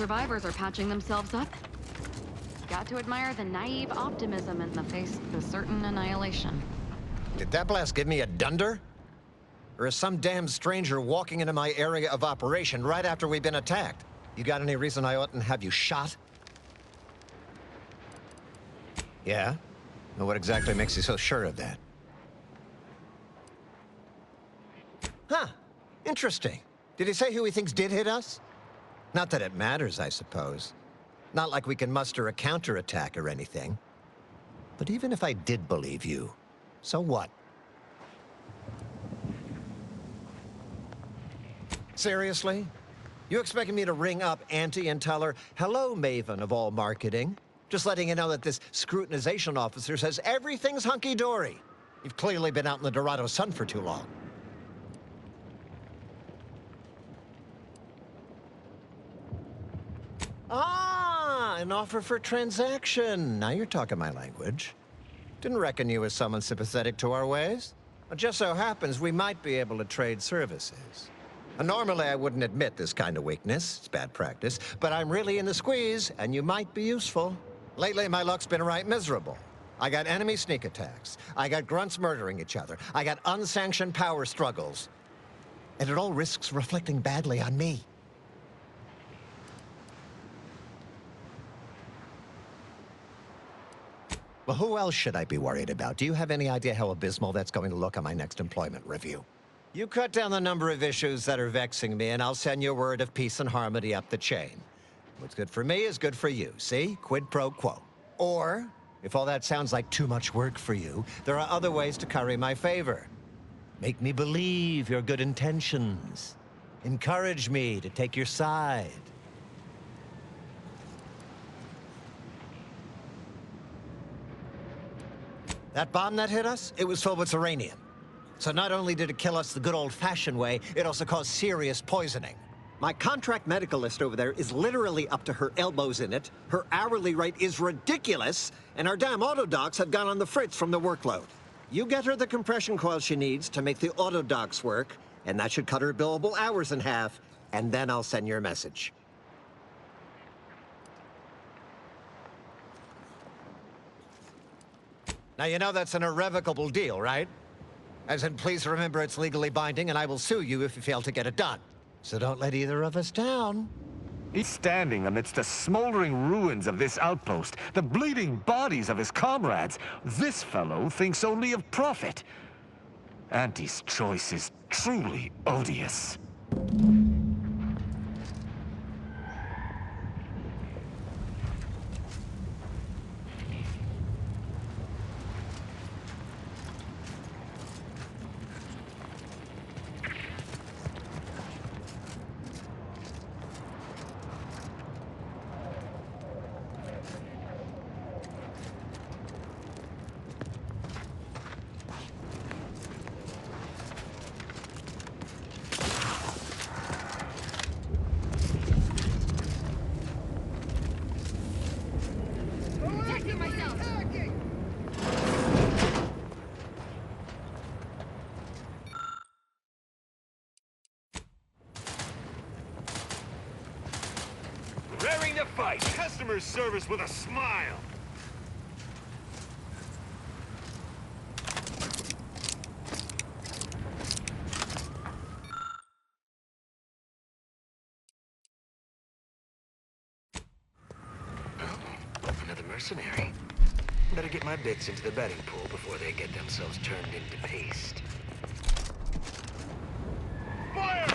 survivors are patching themselves up. Got to admire the naive optimism in the face of the certain annihilation. Did that blast give me a dunder? Or is some damn stranger walking into my area of operation right after we've been attacked? You got any reason I oughtn't have you shot? Yeah? Well, what exactly makes you so sure of that? Huh. Interesting. Did he say who he thinks did hit us? Not that it matters, I suppose. Not like we can muster a counterattack or anything. But even if I did believe you, so what? Seriously? You expecting me to ring up Auntie and tell her, "Hello, Maven of all marketing. Just letting you know that this scrutinization officer says everything's hunky-dory. You've clearly been out in the Dorado sun for too long." Ah, an offer for transaction. Now you're talking my language. Didn't reckon you as someone sympathetic to our ways. It just so happens we might be able to trade services. Normally, I wouldn't admit this kind of weakness. It's bad practice. But I'm really in the squeeze, and you might be useful. Lately, my luck's been right miserable. I got enemy sneak attacks. I got grunts murdering each other. I got unsanctioned power struggles. And it all risks reflecting badly on me. Well, who else should I be worried about? Do you have any idea how abysmal that's going to look on my next employment review? You cut down the number of issues that are vexing me, and I'll send you a word of peace and harmony up the chain. What's good for me is good for you, see? Quid pro quo. Or, if all that sounds like too much work for you, there are other ways to curry my favor. Make me believe your good intentions. Encourage me to take your side. That bomb that hit us, it was filled with uranium. So not only did it kill us the good old-fashioned way, it also caused serious poisoning. My contract medicalist over there is literally up to her elbows in it, her hourly rate is ridiculous, and our damn autodocs have gone on the fritz from the workload. You get her the compression coil she needs to make the autodocs work, and that should cut her billable hours in half, and then I'll send your message. Now, you know that's an irrevocable deal, right? As in, please remember it's legally binding, and I will sue you if you fail to get it done. So don't let either of us down. He's standing amidst the smoldering ruins of this outpost, the bleeding bodies of his comrades. This fellow thinks only of profit. Auntie's choice is truly odious. Raring to fight, customer service with a smile. Oh, another mercenary. Better get my bits into the betting pool before they get themselves turned into paste. Fire!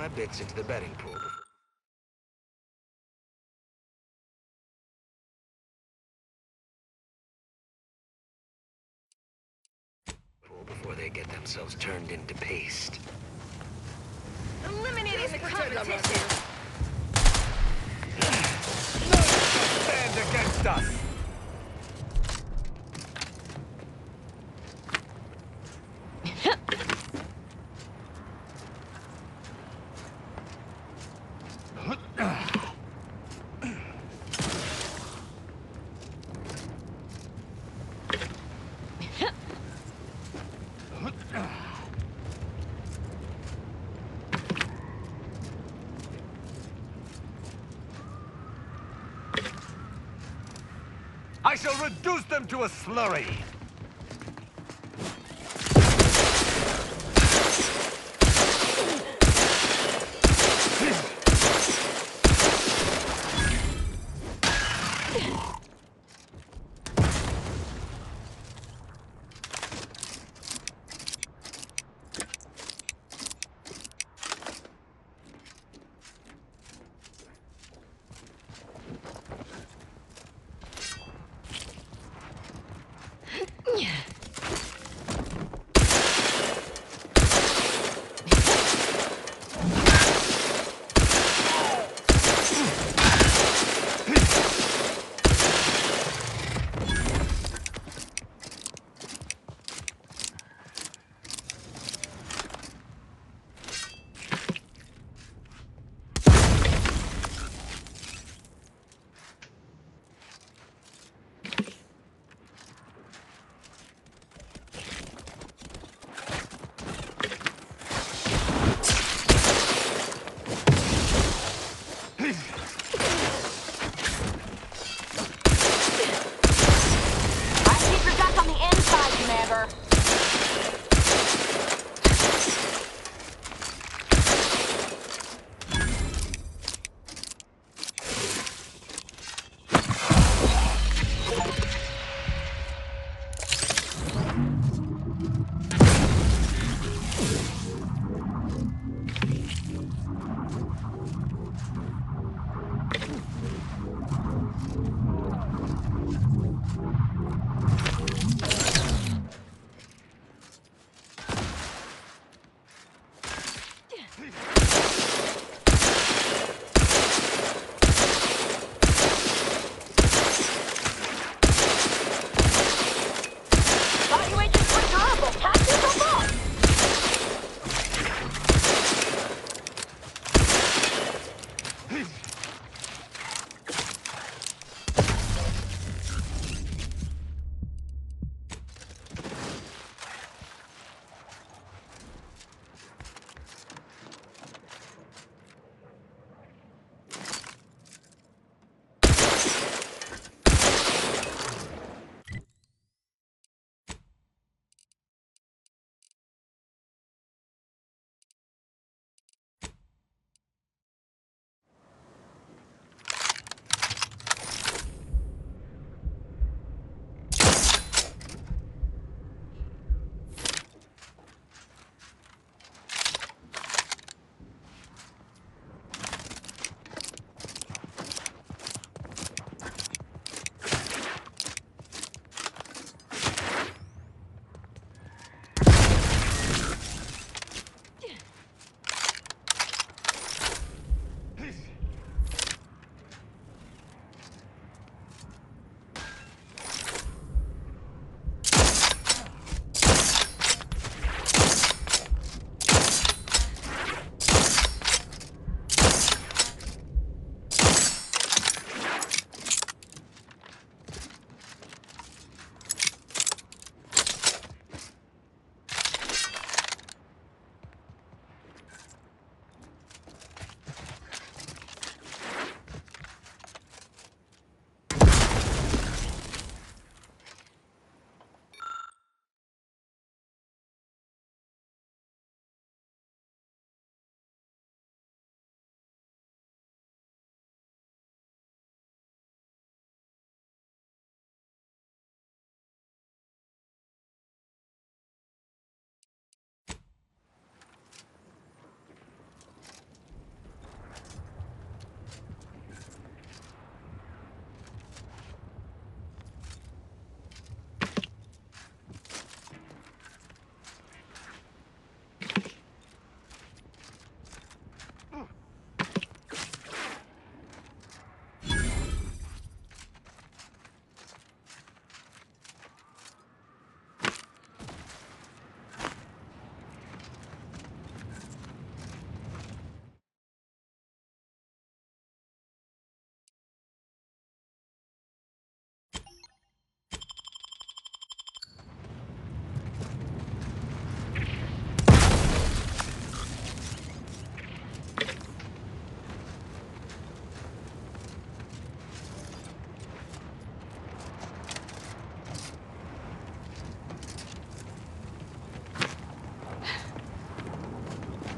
my bits into the betting pool before they get themselves turned into paste. Eliminating the competition! Stand against us! I shall reduce them to a slurry!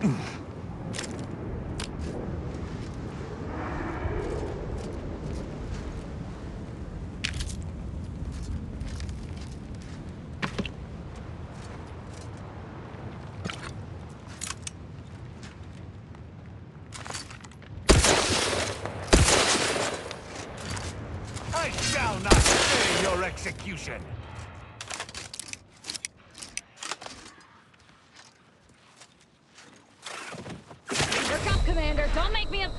I shall not stay your execution! Work up, Commander. Don't make me a...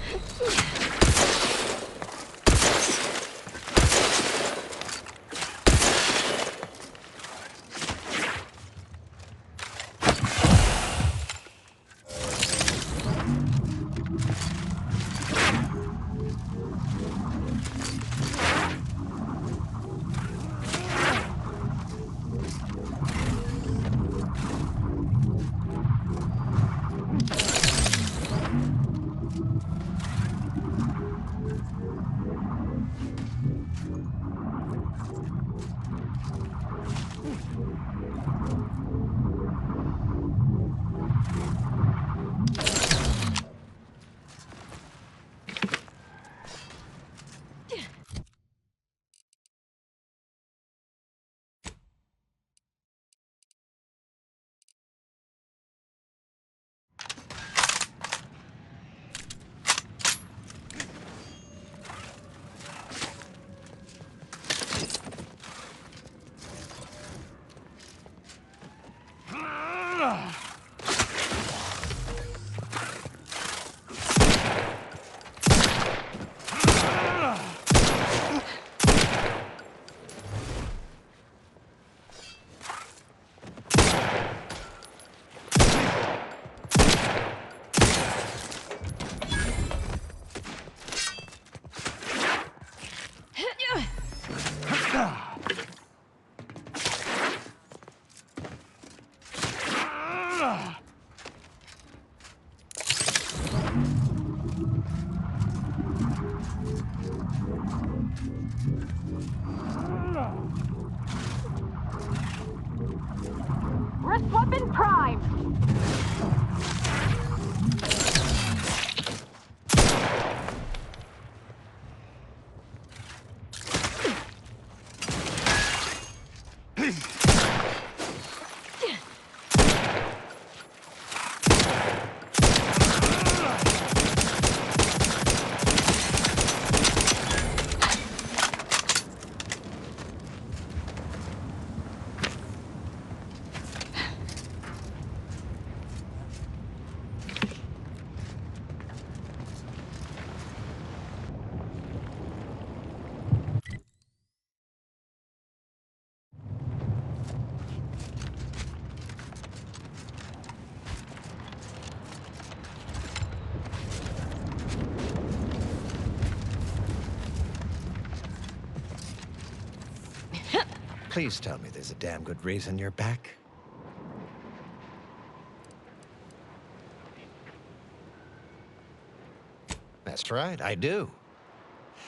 Wrist weapon prime! Please tell me there's a damn good reason you're back. That's right, I do.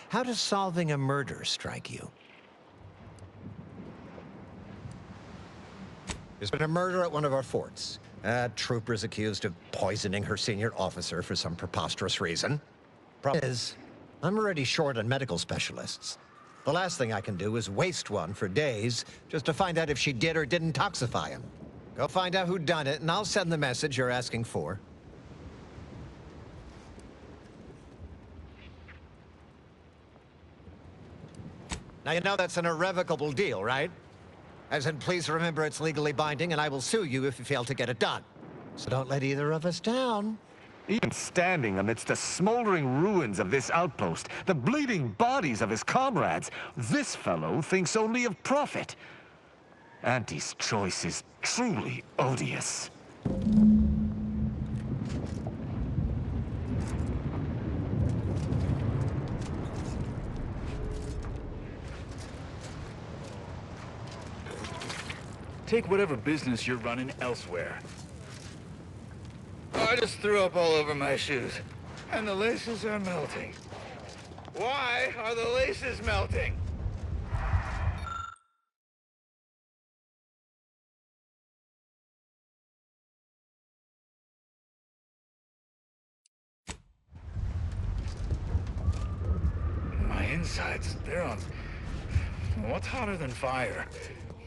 How does solving a murder strike you? There's been a murder at one of our forts. A trooper's accused of poisoning her senior officer for some preposterous reason. Problem is, I'm already short on medical specialists. The last thing I can do is waste one for days just to find out if she did or didn't toxify him. Go find out who done it, and I'll send the message you're asking for. Now, you know that's an irrevocable deal, right? As in, please remember it's legally binding, and I will sue you if you fail to get it done. So don't let either of us down. Even standing amidst the smoldering ruins of this outpost, the bleeding bodies of his comrades, this fellow thinks only of profit. Auntie's choice is truly odious. Take whatever business you're running elsewhere. I just threw up all over my shoes, and the laces are melting. Why are the laces melting? insides, they're on... What's hotter than fire?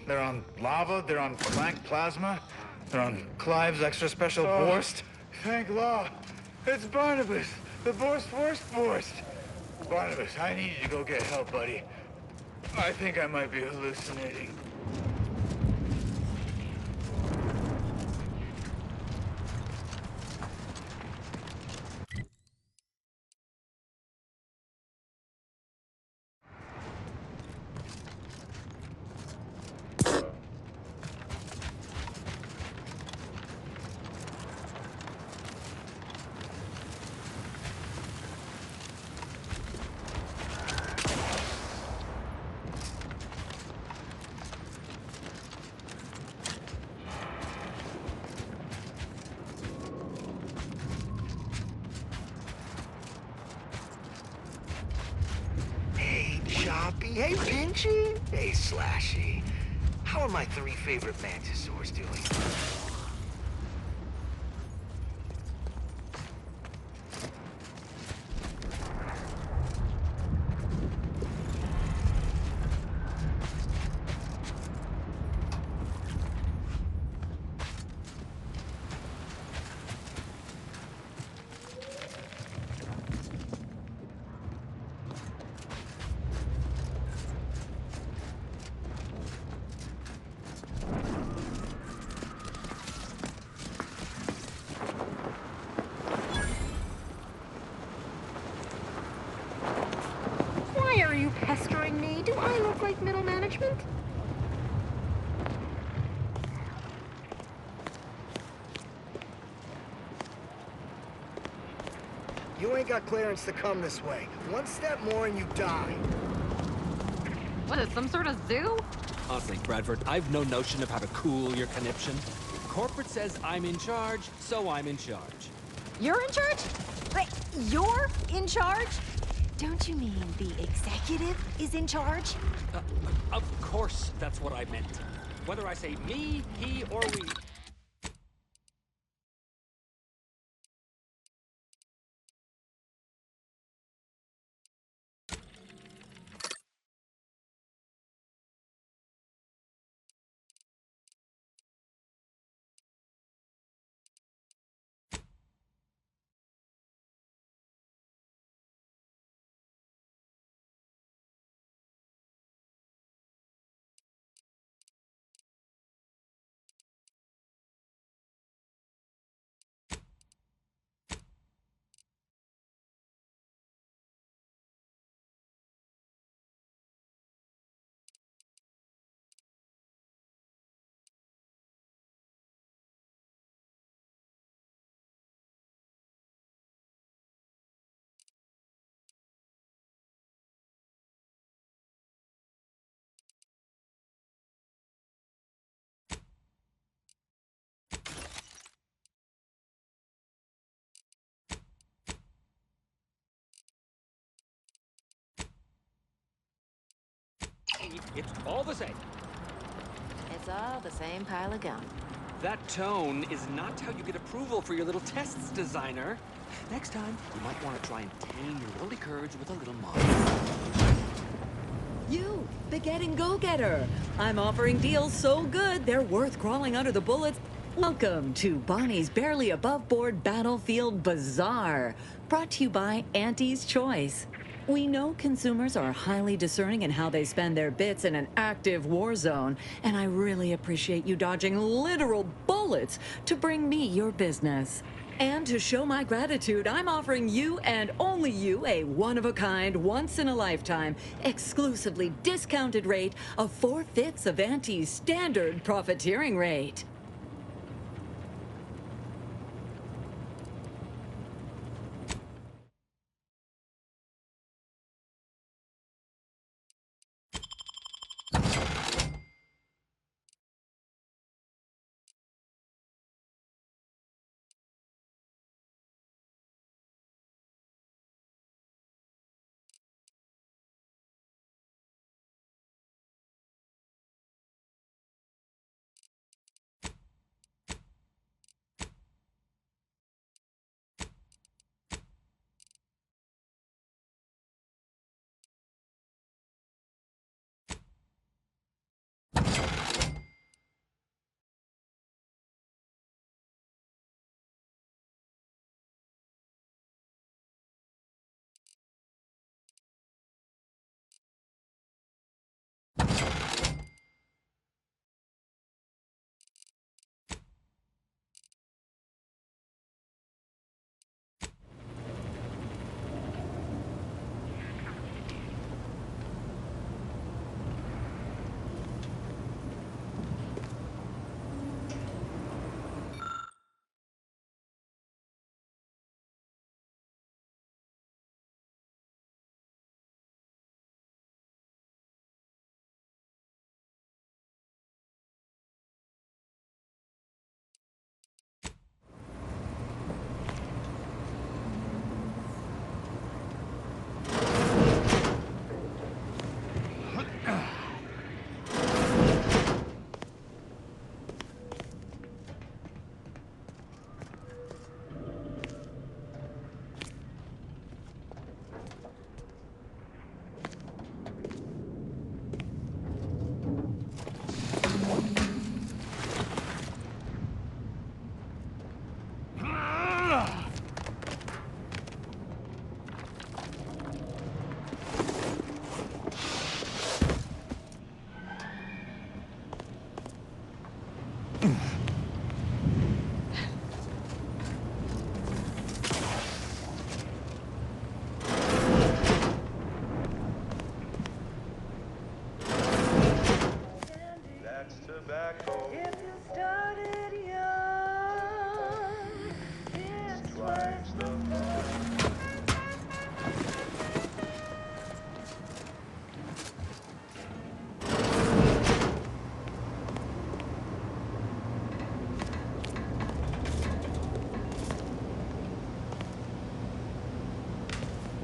They're on lava, they're on clank plasma, they're on Clive's extra special Borst. Thank law. It's Barnabas, the Borst. Barnabas, I need you to go get help, buddy. I think I might be hallucinating. Choppy, hey Pinchy, hey Slashy. How are my 3 favorite mantisaurs doing? Why are you pestering me? Do I look like middle management? You ain't got clearance to come this way. One step more and you die. What is some sort of zoo? Honestly, Bradford, I've no notion of how to cool your conniption. Corporate says I'm in charge, so I'm in charge. You're in charge? Wait, you're in charge? Don't you mean the executive is in charge? Of course, that's what I meant. Whether I say me, he, or we. It's all the same. It's all the same pile of gum. That tone is not how you get approval for your little tests, designer. Next time, you might want to try and tame your whirly curds with a little mod. You, the getting go-getter. I'm offering deals so good, they're worth crawling under the bullets. Welcome to Bonnie's Barely Above Board Battlefield Bazaar, brought to you by Auntie's Choice. We know consumers are highly discerning in how they spend their bits in an active war zone, and I really appreciate you dodging literal bullets to bring me your business. And to show my gratitude, I'm offering you and only you a one-of-a-kind, once-in-a-lifetime, exclusively discounted rate of 4/5 of Auntie's standard profiteering rate.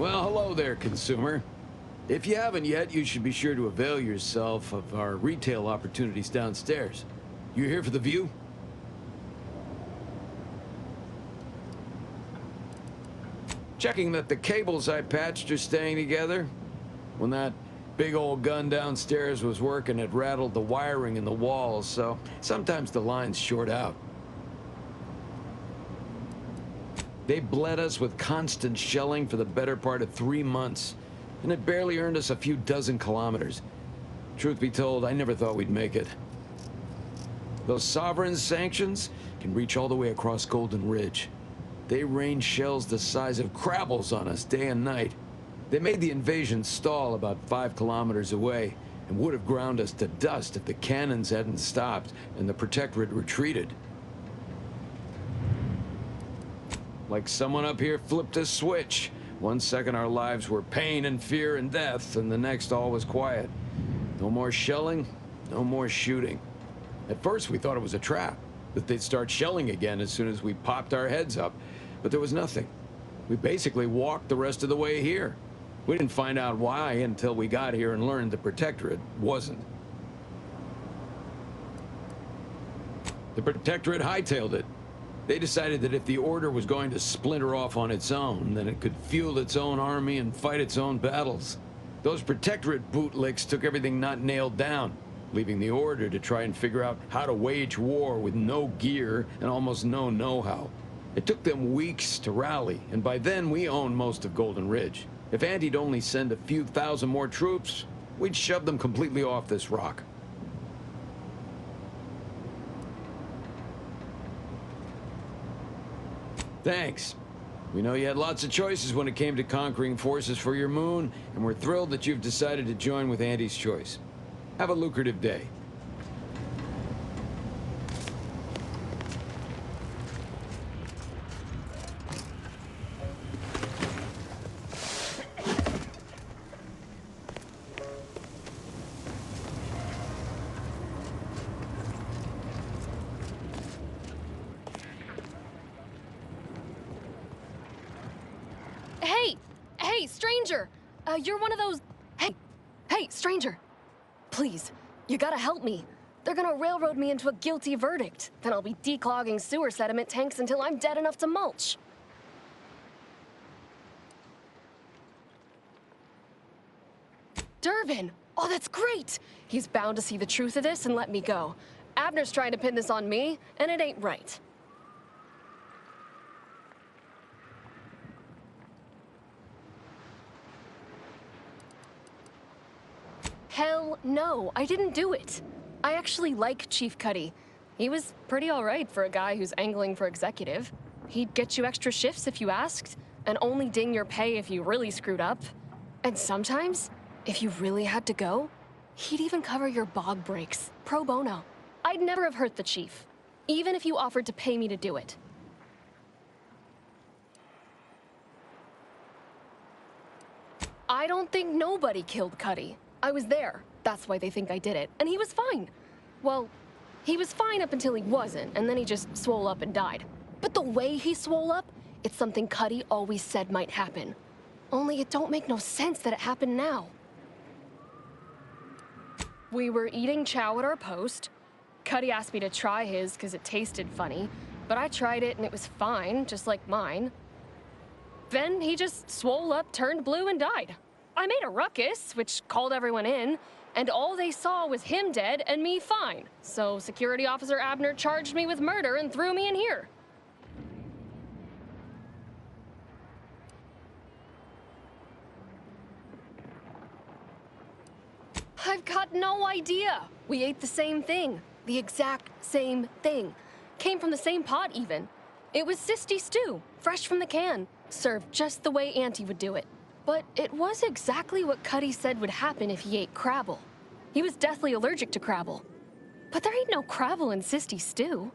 Well, hello there, consumer. If you haven't yet, you should be sure to avail yourself of our retail opportunities downstairs. You here for the view? Checking that the cables I patched are staying together. When that big old gun downstairs was working, it rattled the wiring in the walls, so sometimes the lines short out. They bled us with constant shelling for the better part of 3 months, and it barely earned us a few dozen kilometers. Truth be told, I never thought we'd make it. Those sovereign sanctions can reach all the way across Golden Ridge. They rain shells the size of crabbles on us day and night. They made the invasion stall about 5 kilometers away, and would have ground us to dust if the cannons hadn't stopped and the Protectorate retreated. Like someone up here flipped a switch. 1 second our lives were pain and fear and death, and the next all was quiet. No more shelling, no more shooting. At first we thought it was a trap, that they'd start shelling again as soon as we popped our heads up, but there was nothing. We basically walked the rest of the way here. We didn't find out why until we got here and learned the Protectorate wasn't. The Protectorate hightailed it. They decided that if the Order was going to splinter off on its own, then it could fuel its own army and fight its own battles. Those Protectorate bootlicks took everything not nailed down, leaving the Order to try and figure out how to wage war with no gear and almost no know-how. It took them weeks to rally, and by then we owned most of Golden Ridge. If Anti'd only send a few thousand more troops, we'd shove them completely off this rock. Thanks. We know you had lots of choices when it came to conquering forces for your moon, and we're thrilled that you've decided to join with Anti's choice. Have a lucrative day. Hey, stranger! You're one of those... Hey, stranger! Please, you gotta help me. They're gonna railroad me into a guilty verdict. Then I'll be declogging sewer sediment tanks until I'm dead enough to mulch. Durbin! Oh, that's great! He's bound to see the truth of this and let me go. Abner's trying to pin this on me, and it ain't right. Hell no, I didn't do it. I actually like Chief Cuddy. He was pretty alright for a guy who's angling for executive. He'd get you extra shifts if you asked, and only ding your pay if you really screwed up. And sometimes, if you really had to go, he'd even cover your bog breaks, pro bono. I'd never have hurt the chief, even if you offered to pay me to do it. I don't think nobody killed Cuddy. I was there. That's why they think I did it. And he was fine. Well, he was fine up until he wasn't, and then he just swole up and died. But the way he swole up, it's something Cuddy always said might happen. Only it don't make no sense that it happened now. We were eating chow at our post. Cuddy asked me to try his because it tasted funny, but I tried it and it was fine, just like mine. Then he just swole up, turned blue, and died. I made a ruckus, which called everyone in, and all they saw was him dead and me fine. So Security Officer Abner charged me with murder and threw me in here. I've got no idea. We ate the same thing. The exact same thing. Came from the same pot, even. It was sisty stew, fresh from the can, served just the way Auntie would do it. But it was exactly what Cuddy said would happen if he ate crabble. He was deathly allergic to crabble. But there ain't no crabble in sisty stew.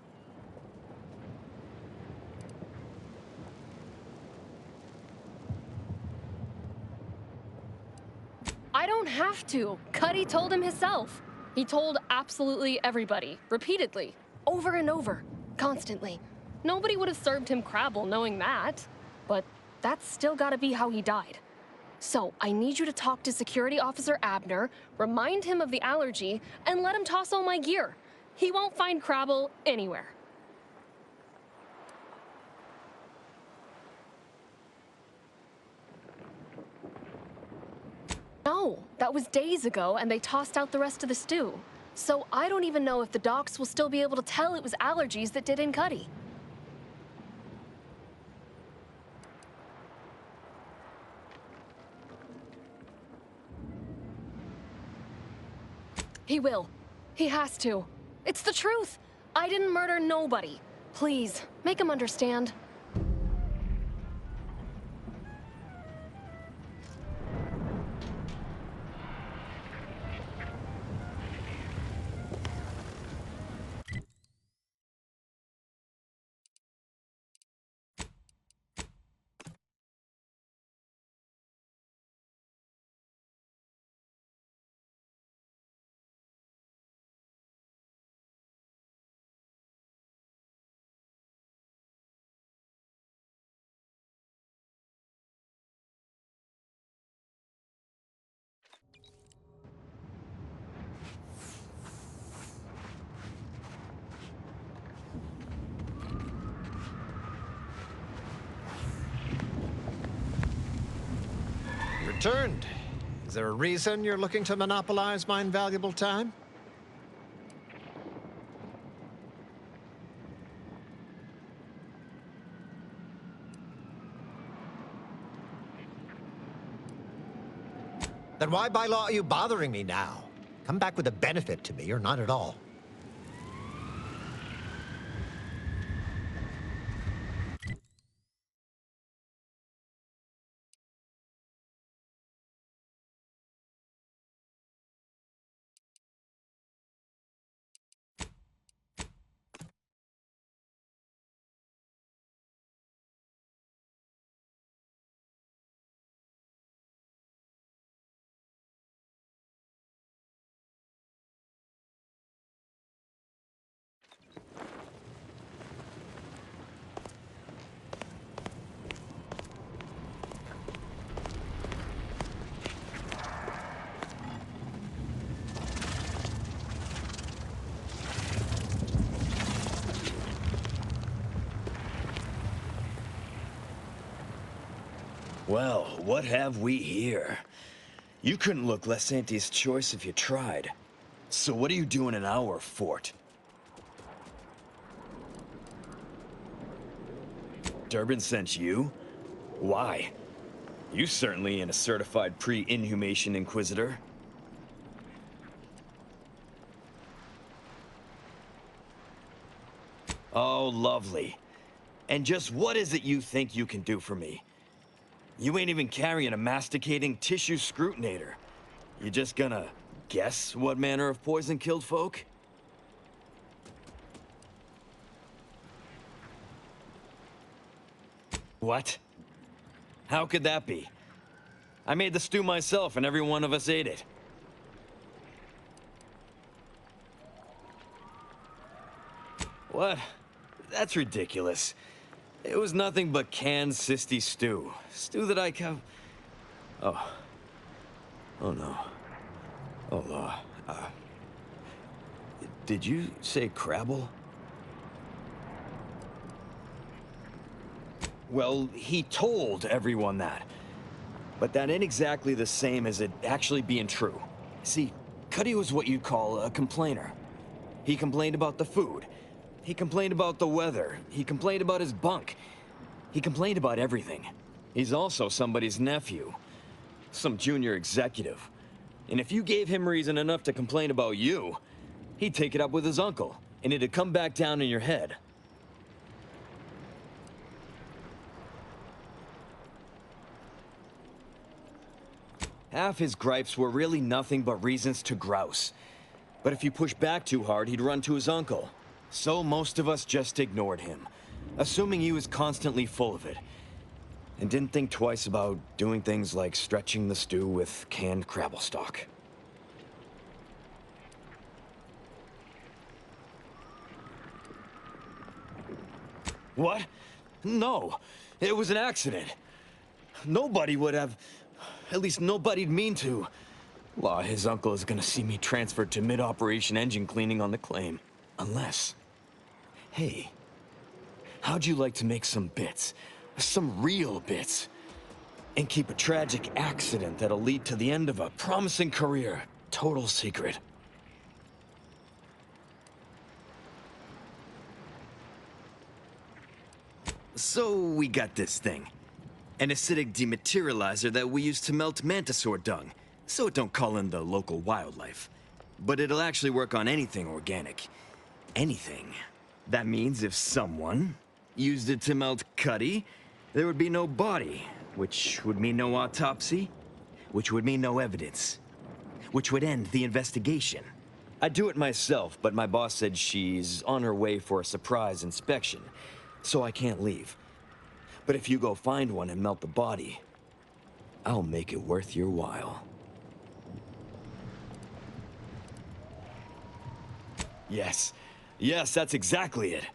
I don't have to. Cuddy told him himself. He told absolutely everybody, repeatedly, over and over, constantly. Nobody would have served him crabble knowing that. But that's still gotta be how he died. So I need you to talk to Security Officer Abner, remind him of the allergy, and let him toss all my gear. He won't find Crabble anywhere. No, that was days ago, and they tossed out the rest of the stew. So I don't even know if the docs will still be able to tell it was allergies that did in Cuddy. He will. He has to. It's the truth. I didn't murder nobody. Please, make him understand. Returned. Is there a reason you're looking to monopolize my invaluable time? Then why by law are you bothering me now? Come back with a benefit to me or not at all. Well, what have we here? You couldn't look less Auntie's choice if you tried. So what are you doing in our fort? Durbin sent you? Why? You certainly ain't a certified pre-inhumation inquisitor. Oh, lovely. And just what is it you think you can do for me? You ain't even carrying a masticating tissue scrutinator. You just gonna guess what manner of poison killed folk? What? How could that be? I made the stew myself and every one of us ate it. What? That's ridiculous. It was nothing but canned cysty stew. Stew that I Oh. Oh no. Oh, did you say Crabble? Well, he told everyone that. But that ain't exactly the same as it actually being true. See, Cuddy was what you'd call a complainer. He complained about the food. He complained about the weather. He complained about his bunk. He complained about everything. He's also somebody's nephew. Some junior executive. And if you gave him reason enough to complain about you, he'd take it up with his uncle, and it'd come back down in your head. Half his gripes were really nothing but reasons to grouse. But if you push back too hard, he'd run to his uncle. So most of us just ignored him, assuming he was constantly full of it, and didn't think twice about doing things like stretching the stew with canned Crabble stock. What? No, it was an accident. Nobody would have... At least nobody'd mean to. Law, his uncle is gonna see me transferred to mid-operation engine cleaning on the claim. Unless... Hey, how'd you like to make some bits? Some real bits? And keep a tragic accident that'll lead to the end of a promising career total secret? So we got this thing. An acidic dematerializer that we use to melt mantisaur dung, so it don't call in the local wildlife. But it'll actually work on anything organic. Anything. That means if someone used it to melt Cuddy, there would be no body, which would mean no autopsy, which would mean no evidence, which would end the investigation. I'd do it myself, but my boss said she's on her way for a surprise inspection, so I can't leave. But if you go find one and melt the body, I'll make it worth your while. Yes. Yes, that's exactly it.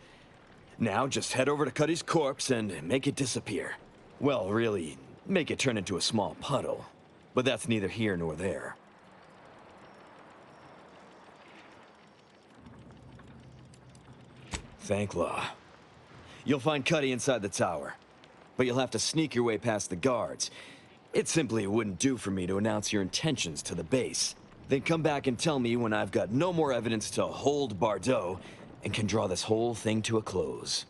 Now just head over to Cuddy's corpse and make it disappear. Well, really, make it turn into a small puddle. But that's neither here nor there. Thank Law. You'll find Cuddy inside the tower. But you'll have to sneak your way past the guards. It simply wouldn't do for me to announce your intentions to the base. Then come back and tell me when I've got no more evidence to hold Bardot and can draw this whole thing to a close.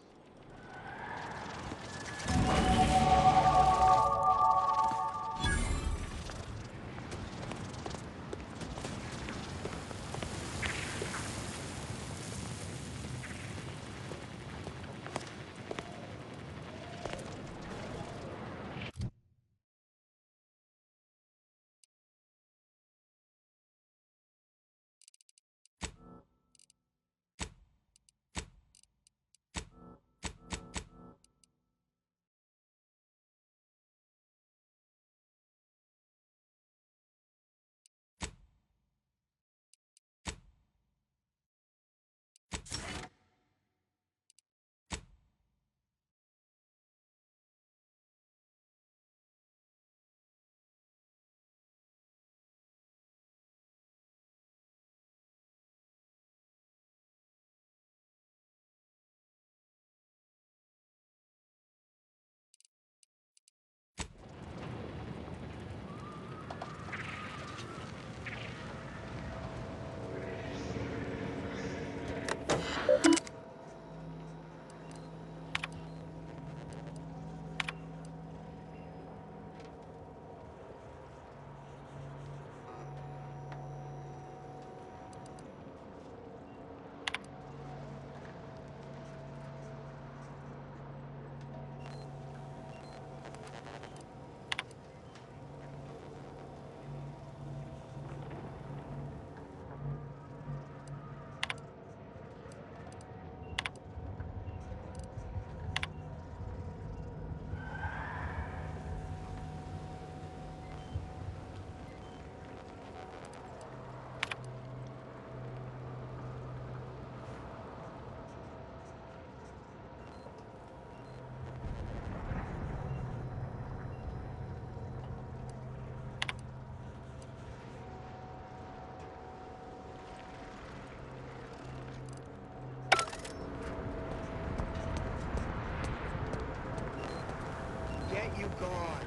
Get you gone.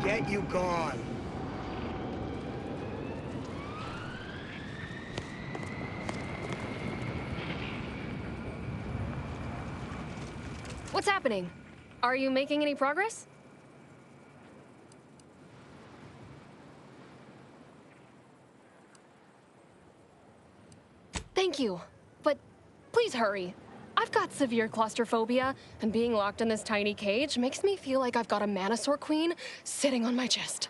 Get you gone. What's happening? Are you making any progress? Thank you, but please hurry. I've got severe claustrophobia, and being locked in this tiny cage makes me feel like I've got a Manosaur Queen sitting on my chest.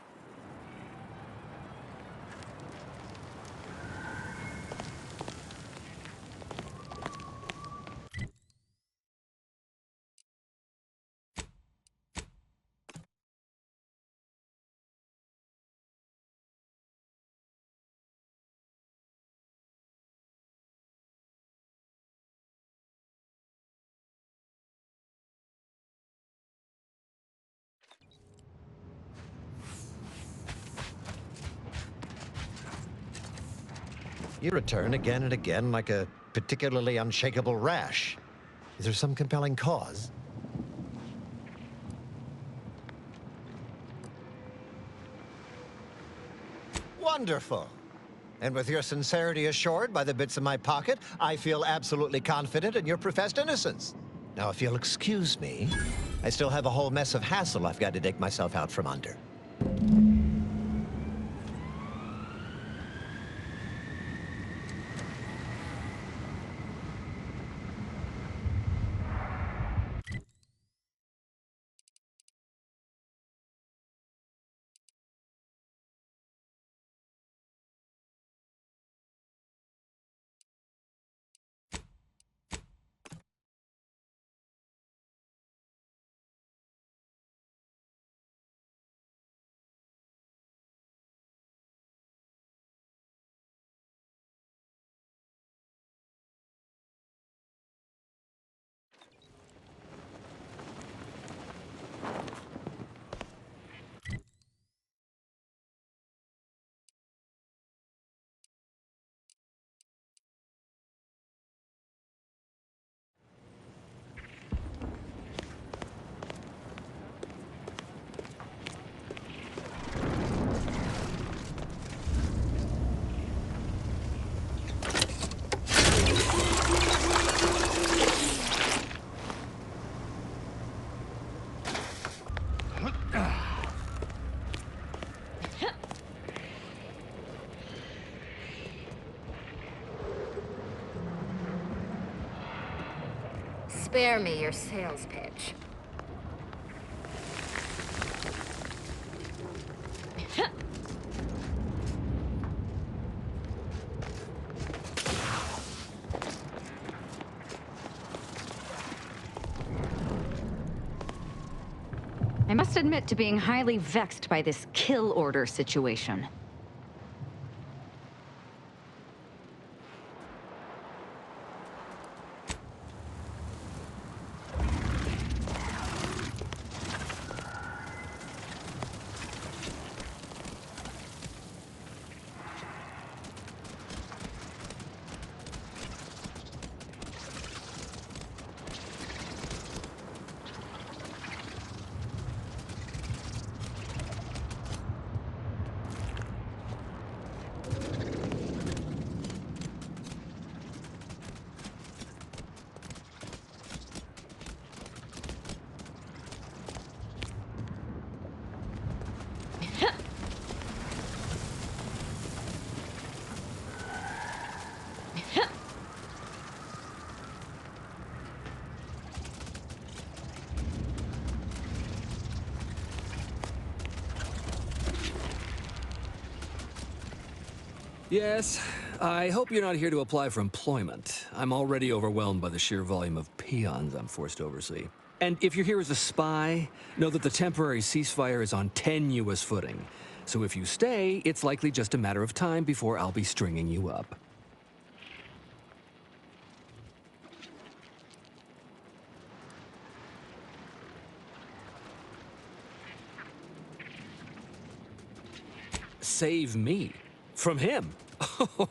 You return again and again like a particularly unshakable rash. Is there some compelling cause? Wonderful. And with your sincerity assured by the bits in my pocket, I feel absolutely confident in your professed innocence. Now, if you'll excuse me, I still have a whole mess of hassle I've got to dig myself out from under. Spare me your sales pitch. I must admit to being highly vexed by this kill order situation. Yes, I hope you're not here to apply for employment. I'm already overwhelmed by the sheer volume of peons I'm forced to oversee. And if you're here as a spy, know that the temporary ceasefire is on tenuous footing. So if you stay, it's likely just a matter of time before I'll be stringing you up. Save me. From him? Oh,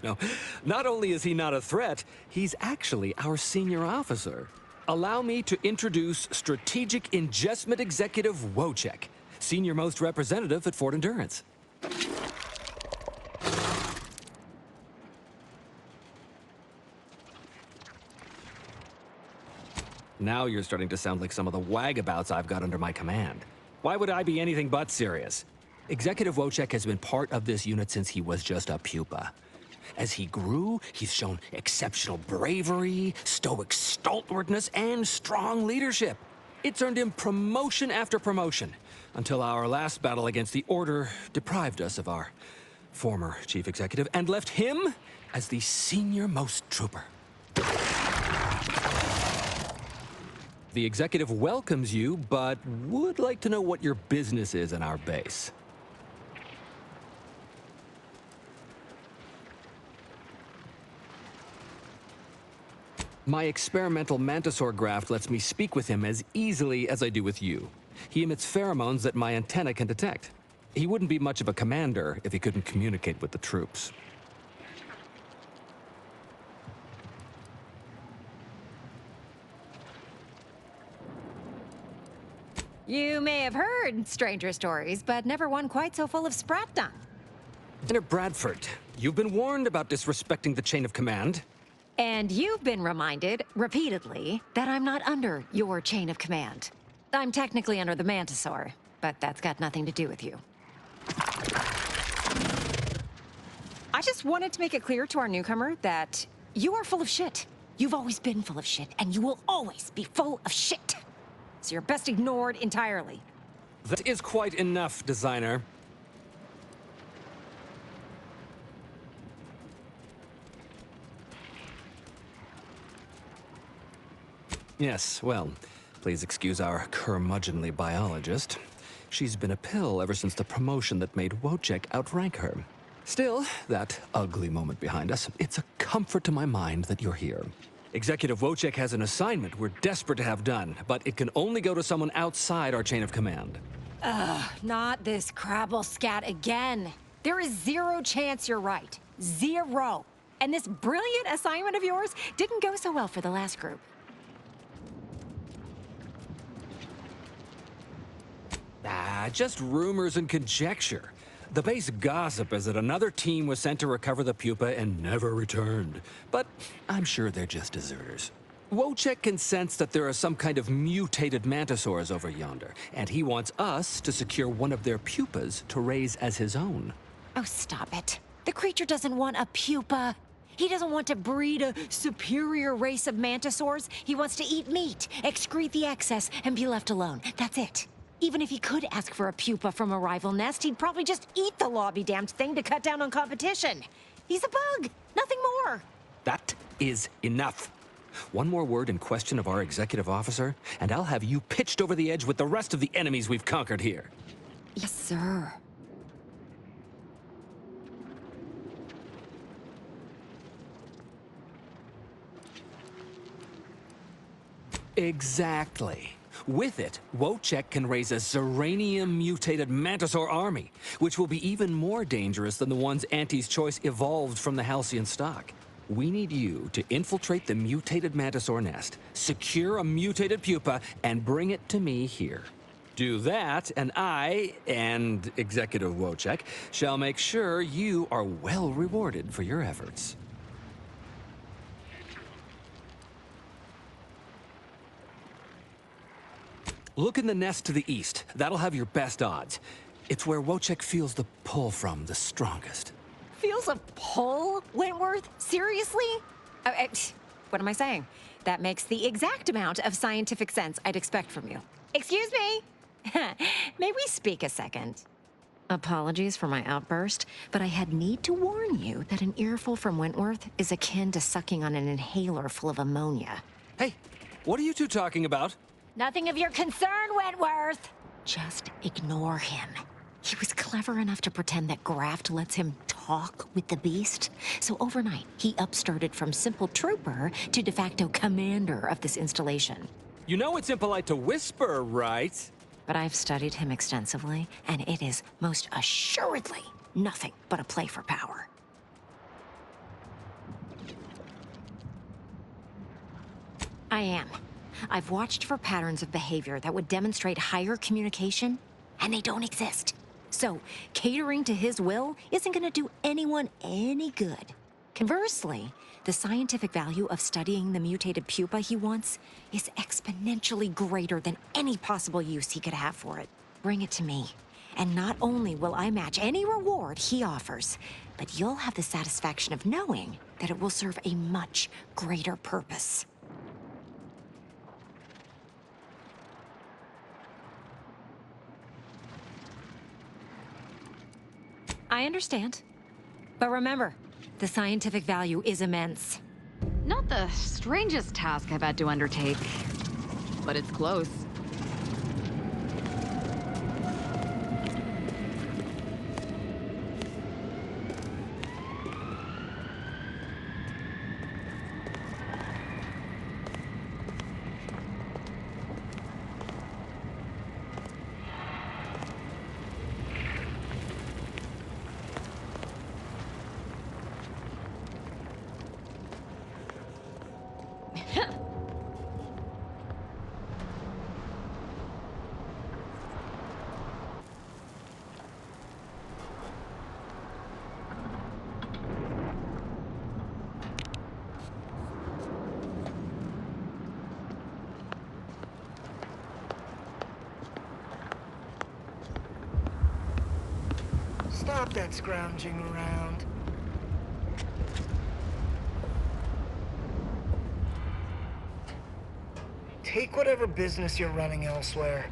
no. Not only is he not a threat, he's actually our senior officer. Allow me to introduce Strategic Ingestment Executive Wojciech. senior-most representative at Fort Endurance. Now you're starting to sound like some of the wagabouts I've got under my command. Why would I be anything but serious? Executive Wojciech has been part of this unit since he was just a pupa. As he grew, he's shown exceptional bravery, stoic stalwartness, and strong leadership. It's earned him promotion after promotion, until our last battle against the Order deprived us of our former chief executive and left him as the senior-most trooper. The executive welcomes you, but would like to know what your business is in our base. My experimental mantisaur graft lets me speak with him as easily as I do with you. He emits pheromones that my antenna can detect. He wouldn't be much of a commander if he couldn't communicate with the troops. You may have heard stranger stories, but never one quite so full of spratdom. Senator Bradford, you've been warned about disrespecting the chain of command. And you've been reminded, repeatedly, that I'm not under your chain of command. I'm technically under the Mantisaur, but that's got nothing to do with you. I just wanted to make it clear to our newcomer that you are full of shit. You've always been full of shit, and you will always be full of shit. So you're best ignored entirely. That is quite enough, designer. Yes, well, please excuse our curmudgeonly biologist. She's been a pill ever since the promotion that made Wojciech outrank her. Still, that ugly moment behind us, it's a comfort to my mind that you're here. Executive Wojciech has an assignment we're desperate to have done, but it can only go to someone outside our chain of command. Ugh, not this crabble scat again. There is zero chance you're right. Zero. And this brilliant assignment of yours didn't go so well for the last group. Just rumors and conjecture. The base gossip is that another team was sent to recover the pupa and never returned. But I'm sure they're just deserters. Wojciech can sense that there are some kind of mutated mantisaurs over yonder, and he wants us to secure one of their pupas to raise as his own. Oh, stop it. The creature doesn't want a pupa. He doesn't want to breed a superior race of mantisaurs. He wants to eat meat, excrete the excess, and be left alone. That's it. Even if he could ask for a pupa from a rival nest, he'd probably just eat the law-be-damned thing to cut down on competition. He's a bug, nothing more. That is enough. One more word in question of our executive officer, and I'll have you pitched over the edge with the rest of the enemies we've conquered here. Yes, sir. Exactly. With it, Wojciech can raise a Zeranium-mutated Mantisaur army, which will be even more dangerous than the ones Auntie's Choice evolved from the Halcyon stock. We need you to infiltrate the mutated Mantisaur nest, secure a mutated pupa, and bring it to me here. Do that, and I, and Executive Wojciech, shall make sure you are well rewarded for your efforts. Look in the nest to the east. That'll have your best odds. It's where Wojciech feels the pull from the strongest. Feels a pull, Wentworth? Seriously? What am I saying? That makes the exact amount of scientific sense I'd expect from you. Excuse me? May we speak a second? Apologies for my outburst, but I had need to warn you that an earful from Wentworth is akin to sucking on an inhaler full of ammonia. Hey, what are you two talking about? Nothing of your concern, Wentworth! Just ignore him. He was clever enough to pretend that graft lets him talk with the beast. So overnight, he upstarted from simple trooper to de facto commander of this installation. You know it's impolite to whisper, right? But I've studied him extensively, and it is most assuredly nothing but a play for power. I am. I've watched for patterns of behavior that would demonstrate higher communication and they don't exist. So, catering to his will isn't going to do anyone any good. Conversely, the scientific value of studying the mutated pupa he wants is exponentially greater than any possible use he could have for it. Bring it to me, and not only will I match any reward he offers, but you'll have the satisfaction of knowing that it will serve a much greater purpose. I understand. But remember, the scientific value is immense. Not the strangest task I've had to undertake, but it's close. Stop that scrounging around. Take whatever business you're running elsewhere.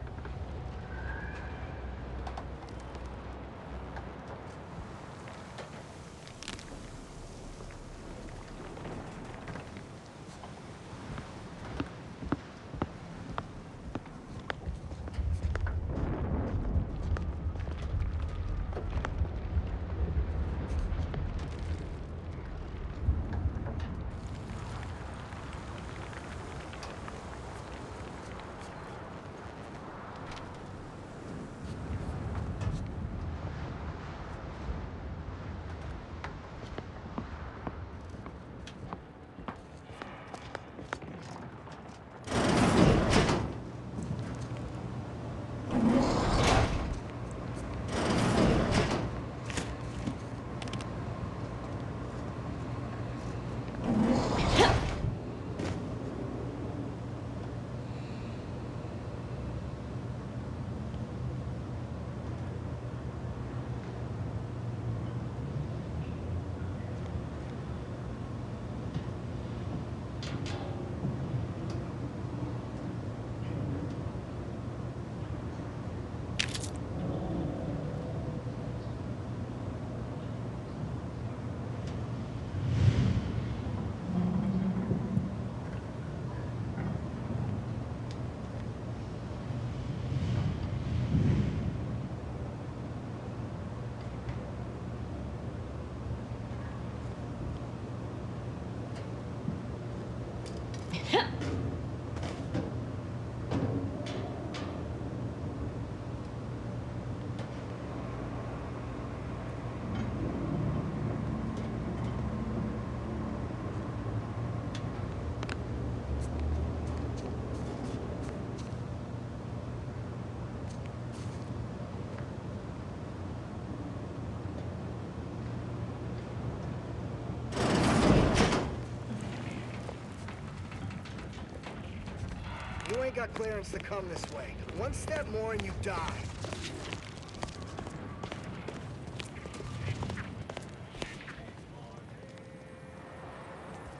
You ain't got clearance to come this way. One step more and you die.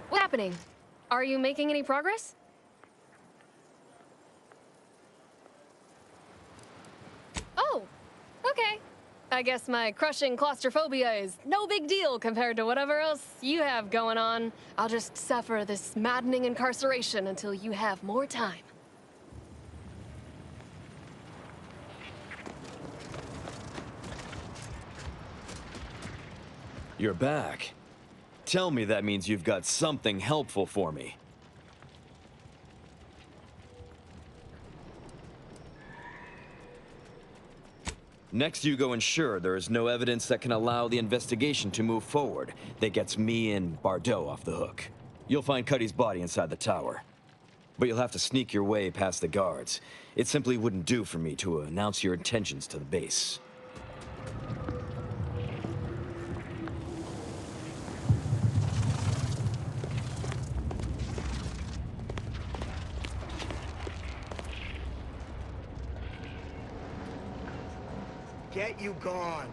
What's happening? Are you making any progress? Oh, okay. I guess my crushing claustrophobia is no big deal compared to whatever else you have going on. I'll just suffer this maddening incarceration until you have more time. You're back. Tell me that means you've got something helpful for me. Next, you go ensure there is no evidence that can allow the investigation to move forward that gets me and Bardot off the hook. You'll find Cuddy's body inside the tower. But you'll have to sneak your way past the guards. It simply wouldn't do for me to announce your intentions to the base. Get you gone.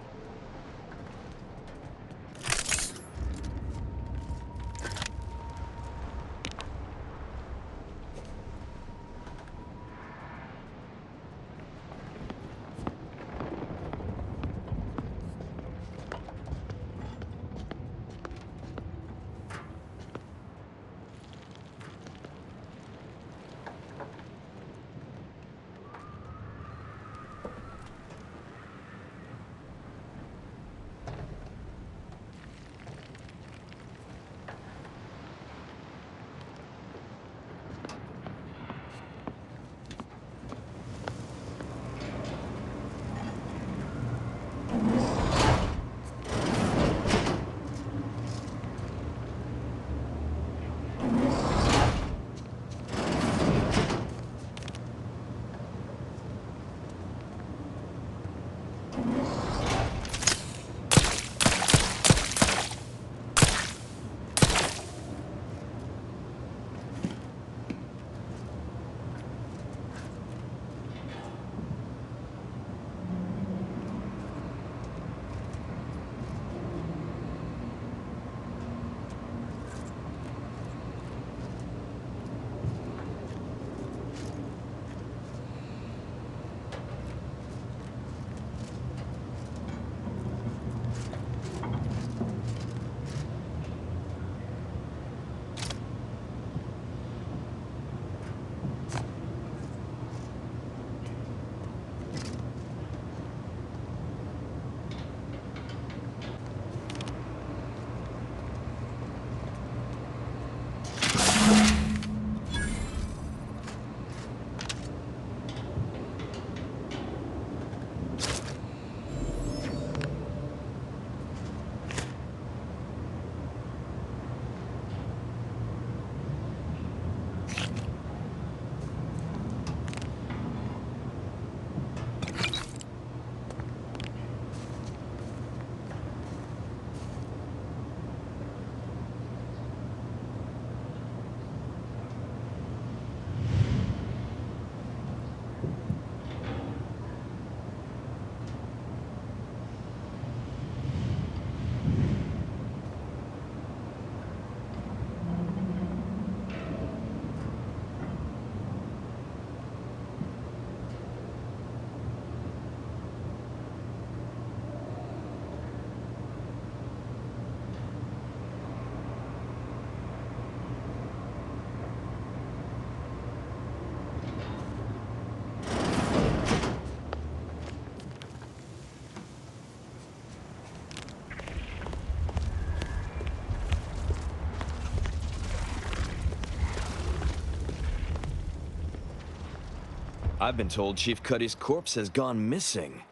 I've been told Chief Cuddy's corpse has gone missing.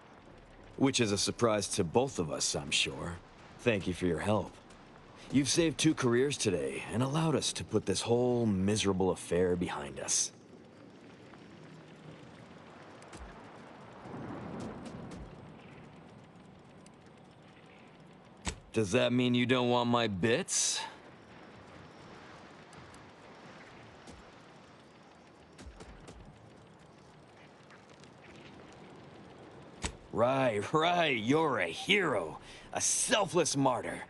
Which is a surprise to both of us, I'm sure. Thank you for your help. You've saved 2 careers today and allowed us to put this whole miserable affair behind us. Does that mean you don't want my bits? Right, you're a hero. A selfless martyr.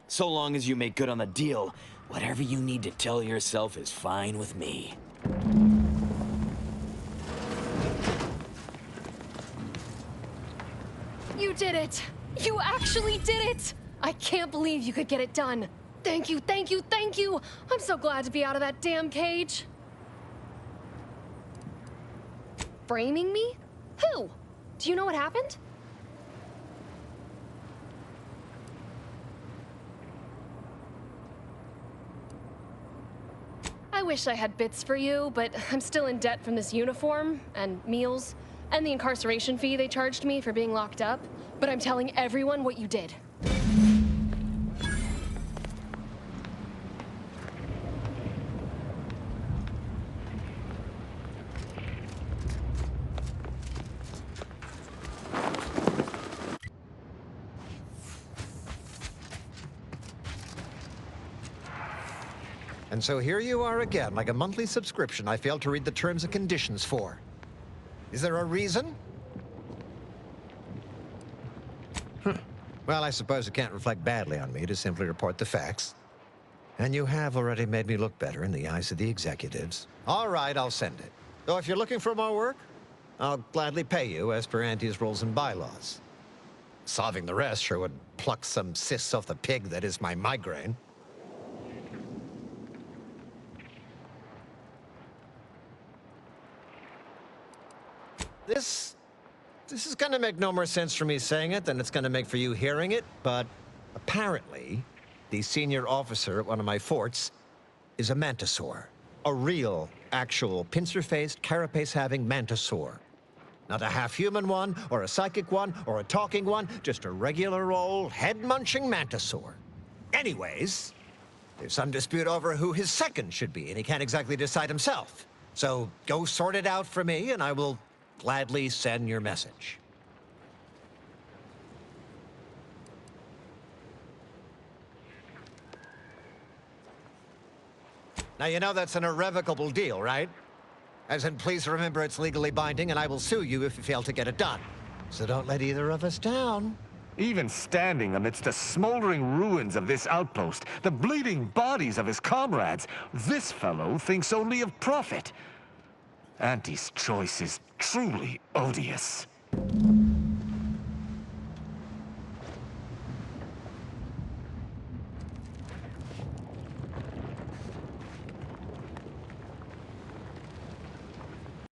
So long as you make good on the deal, whatever you need to tell yourself is fine with me. You did it! You actually did it! I can't believe you could get it done. Thank you, thank you, thank you! I'm so glad to be out of that damn cage. Framing me? Who? Do you know what happened? I wish I had bits for you, but I'm still in debt from this uniform, and meals, and the incarceration fee they charged me for being locked up. But I'm telling everyone what you did. And so here you are again, like a monthly subscription I failed to read the terms and conditions for. Is there a reason? Well, I suppose it can't reflect badly on me to simply report the facts. And you have already made me look better in the eyes of the executives. All right, I'll send it. Though if you're looking for more work, I'll gladly pay you as per Auntie's rules and bylaws. Solving the rest sure would pluck some cysts off the pig that is my migraine. This is gonna make no more sense for me saying it than it's gonna make for you hearing it, but apparently, the senior officer at one of my forts is a mantisaur. A real, actual, pincer-faced, carapace-having mantisaur. Not a half-human one, or a psychic one, or a talking one, just a regular old head-munching mantisaur. Anyways, there's some dispute over who his second should be, and he can't exactly decide himself. So go sort it out for me, and I will gladly send your message. Now, you know that's an irrevocable deal, right? As in, please remember it's legally binding, and I will sue you if you fail to get it done. So don't let either of us down. Even standing amidst the smoldering ruins of this outpost, the bleeding bodies of his comrades, this fellow thinks only of profit. Auntie's choice is truly odious.